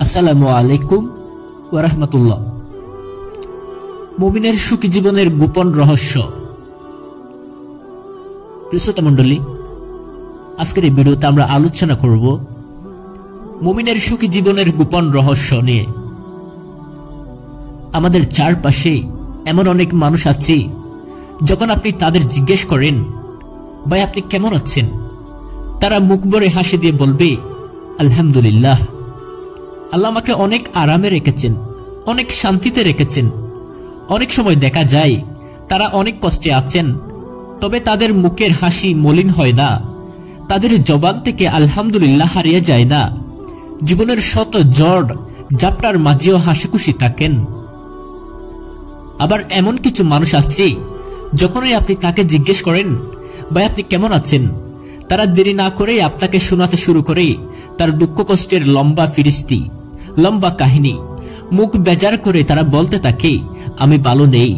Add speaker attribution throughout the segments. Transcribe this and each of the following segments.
Speaker 1: আসসালামু আলাইকুম ওয়া রাহমাতুল্লাহ। মুমিনের সুখী জীবনের গোপন রহস্য। প্রিয় শ্রোতা মণ্ডলী, আজকের এই ভিডিওতে আমরা আলোচনা করব মুমিনের সুখী জীবনের গোপন রহস্য নিয়ে। আমাদের চারপাশে এমন অনেক মানুষ আছে, যখন আপনি তাদের জিজ্ঞেস করেন, ভাই আপনি কেমন আছেন, তারা মুখ ভরে হাসি দিয়ে বলবে, আলহামদুলিল্লাহ, আল্লাহ আমাকে অনেক আরামে রেখেছেন, অনেক শান্তিতে রেখেছেন। অনেক সময় দেখা যায় তারা অনেক কষ্টে আছেন, তবে তাদের মুখের হাসি মলিন হয় না, তাদের জবান থেকে আলহামদুলিল্লাহ হারিয়ে যায় না। জীবনের শত ঝড় ঝাপটার মাঝেও হাসি খুশি থাকেন। আবার এমন কিছু মানুষ আছে, যখনই আপনি তাকে জিজ্ঞেস করেন, ভাই আপনি কেমন আছেন, তারা দেরি না করে আপনাকে শোনাতে শুরু করে তার দুঃখ কষ্টের লম্বা ফিরিস্তি, লম্বা কাহিনী। মুখ বেজার করে তারা বলতে থাকে, আমি ভালো নেই,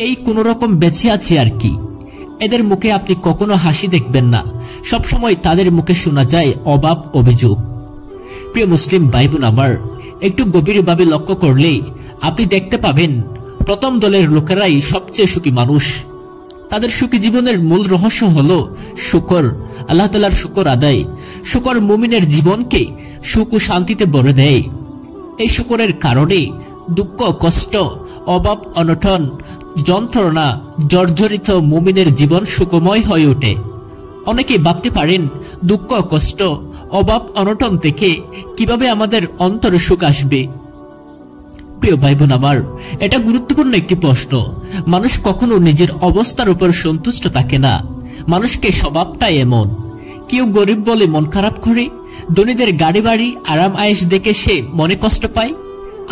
Speaker 1: এই কোন রকম বেঁচে আছি আর কি। এদের মুখে আপনি কখনো হাসি দেখবেন না, সবসময় তাদের মুখে শোনা যায় অভাব, অভিযোগ। প্রিয় মুসলিম ভাই বোন আমার, একটু গভীরভাবে লক্ষ্য করলে আপনি দেখতে পাবেন, প্রথম দলের লোকেরাই সবচেয়ে সুখী মানুষ। তাদের সুখী জীবনের মূল রহস্য হলো শুকর, আল্লাহ তাআলার শুকর আদায়। শুকর মুমিনের জীবনকে সুখ ও শান্তিতে ভরে দেয়। এই শুকরের কারণে দুঃখ, কষ্ট, অভাব, অনটন, যন্ত্রণা জর্জরিত মুমিনের জীবন সুখময় হয়ে ওঠে। অনেকে ভাবতে পারেন, দুঃখ, কষ্ট, অভাব, অনটন থেকে কিভাবে আমাদের অন্তরে সুখ আসবে। প্রিয় ভাই বোন আমার, এটা গুরুত্বপূর্ণ একটি প্রশ্ন। মানুষ কখনো নিজের অবস্থার উপর সন্তুষ্ট থাকে না। মানুষকে স্বভাবটাই এমন। কেউ গরিব বলে মন খারাপ করে, ধনীদের গাড়ি বাড়ি, আরাম আয়েশ দেখে সে মনে কষ্ট পায়,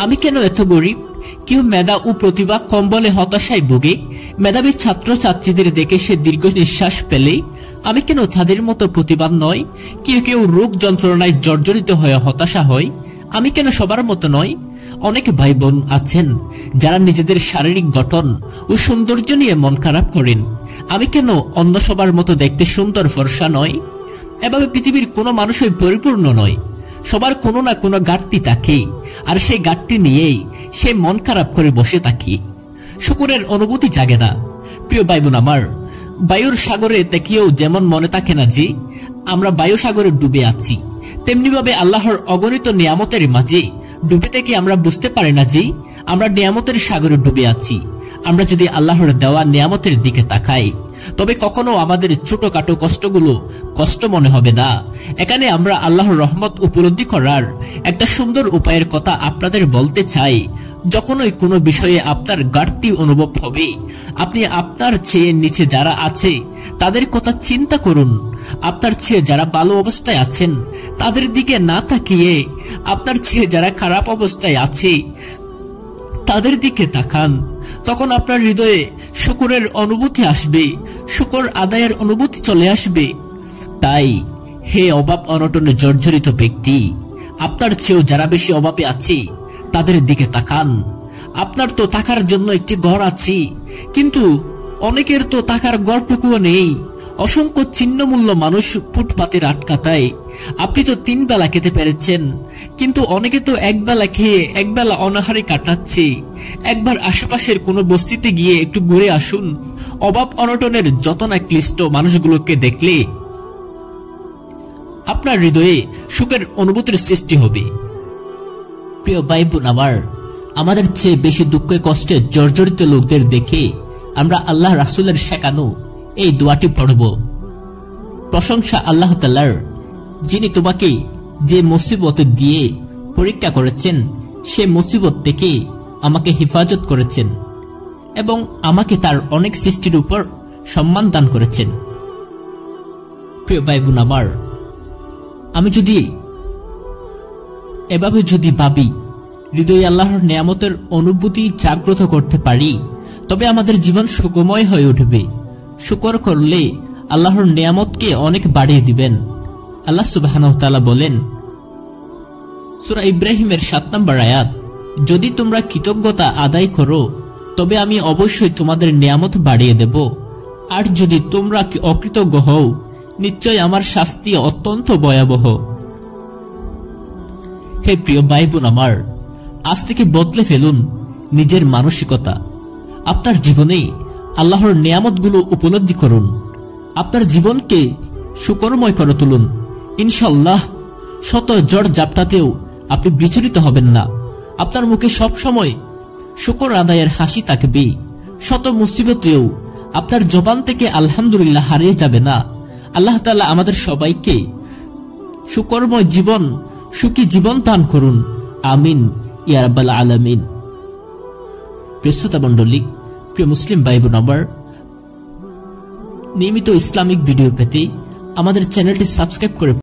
Speaker 1: আমি কেন এত গরিব। কেউ মেধা ও প্রতিভা কম বলে হতাশায় ভোগে, মেধাবী ছাত্র ছাত্রীদের দেখে সে দীর্ঘ নিঃশ্বাস পেলে, আমি কেন তাদের মতো প্রতিভাবান নয়। কেউ কেউ রোগ যন্ত্রণায় জর্জরিত হয়ে হতাশা হয়, আমি কেন সবার মতো নয়। অনেক ভাই বোন আছেন যারা নিজেদের শারীরিক গঠন ও সৌন্দর্য নিয়ে মন খারাপ করেন, আমি কেন অন্য সবার মতো দেখতে সুন্দর ফর্সা নয়। এভাবে পৃথিবীর কোনো মানুষই পরিপূর্ণ নয়। সবার কোনো না কোনো ঘাটতি থাকে, আর সেই ঘাটতি নিয়েই সে মন খারাপ করে বসে থাকে। শুকরের অনুভূতি জাগে না। প্রিয় ভাই বোন আমার, বায়ুর সাগরে দেখেও যেমন মনে থাকে না যে আমরা বায়ু সাগরে ডুবে আছি, তেমনি ভাবে আল্লাহর অগণিত নিয়ামতের মাঝে ডুবে থেকে আমরা বুঝতে পারি না যে আমরা নিয়ামতের সাগরে ডুবে আছি। আমরা যদি আল্লাহর দেওয়া নিয়ামতের দিকে তাকাই, তবে কখনো আমাদের ছোটখাটো কষ্টগুলো কষ্ট মনে হবে না। এখানে আমরা আল্লাহর রহমত উপলব্ধি করার একটা সুন্দর উপায়ের কথা আপনাদের বলতে চাই। যখনই কোনো বিষয়ে আপনার ঘাটতি অনুভব হবে, আপনি আপনার চেয়ে নিচে যারা আছে তাদের কথা চিন্তা করুন। আপনার চেয়ে যারা ভালো অবস্থায় আছেন তাদের দিকে না তাকিয়ে আপনার চেয়ে যারা খারাপ অবস্থায় আছে তাদের দিকে তাকান। তখন আপনার হৃদয়ে শুকরের অনুভূতি আসবে, শুকর আদায়ের অনুভূতি চলে আসবে। তাই হে অভাব অনটনে জর্জরিত ব্যক্তি, আপনার চেয়েও যারা বেশি অভাবে আছে তাদের দিকে তাকান। আপনার তো থাকার জন্য একটি ঘর আছে, কিন্তু অনেকের তো থাকার ঘরটুকুও নেই। অসংখ্য ছিন্নমূল্য মানুষ ফুটপাতের আটকাতায়। আপনি তো 3 বেলা খেতে পেরেছেন, কিন্তু অনেকে তো 1 বেলা খেয়ে 1 বেলা অনাহারে কাটাচ্ছে। একবার আশেপাশের কোনো বস্তিতে গিয়ে একটু ঘুরে আসুন। অভাব অনটনের যত না ক্লিষ্ট মানুষগুলোকে দেখলে আপনার হৃদয়ে সুখের অনুভূতির সৃষ্টি হবে। প্রিয় ভাই বোন আমার, আমাদের চেয়ে বেশি দুঃখে কষ্টে জর্জরিত লোকদের দেখে আমরা আল্লাহ রাসূলের শেখানো এই দোয়াটি পড়ব। প্রশংসা আল্লাহ তাআলার, যিনি তোমাকে যে মুসিবত দিয়ে পরীক্ষা করেছেন, সে মুসিবত থেকে আমাকে হেফাজত করেছেন এবং আমাকে তার অনেক সৃষ্টির উপর সম্মান দান করেছেন। প্রিয় ভাই বোন আমার, আমি যদি এভাবে ভাবি, হৃদয়ে আল্লাহর নিয়ামতের অনুভূতি জাগ্রত করতে পারি, তবে আমাদের জীবন সুখময় হয়ে উঠবে। শুকর করলে আল্লাহর নিয়ামতকে অনেক বাড়িয়ে দিবেন। আল্লাহ সুবহানাহু ওয়া তাআলা বলেন, সূরা ইব্রাহিমের 7 নম্বর আয়াত, যদি তোমরা কৃতজ্ঞতা আদায় করো তবে আমি অবশ্যই তোমাদের নিয়ামত বাড়িয়ে দেব, আর যদি তোমরা অকৃতজ্ঞ হও নিশ্চয় আমার শাস্তি অত্যন্ত ভয়াবহ। হে প্রিয় ভাই বোন আমার, আজ থেকে বদলে ফেলুন নিজের মানসিকতা। আপনার জীবনে আল্লাহর নিয়ামতগুলো উপলব্ধি করুন, আপনার জীবনকে সুকরময় করে তুলুন। ইনশাআল্লাহ শত ঝড় ঝাপটাতেও আপনি বিচলিত হবেন না। আপনার মুখে সব সময় শুকর আদায়ের হাসি থাকবে। শত মুসিবতেও আপনার জবান থেকে আলহামদুলিল্লাহ হারিয়ে যাবে না। আল্লাহ তাআলা আমাদের সবাইকে সুকরময় জীবন, সুখী জীবন দান করুন। আমিন ইয়া রাব্বাল আলামিন। প্রিয় শ্রোতা মণ্ডলী, প্রিয় মুসলিম ভাই বোন আমার, নিয়মিত ইসলামিক ভিডিও পেতে আমাদের চ্যানেলটি সাবস্ক্রাইব করে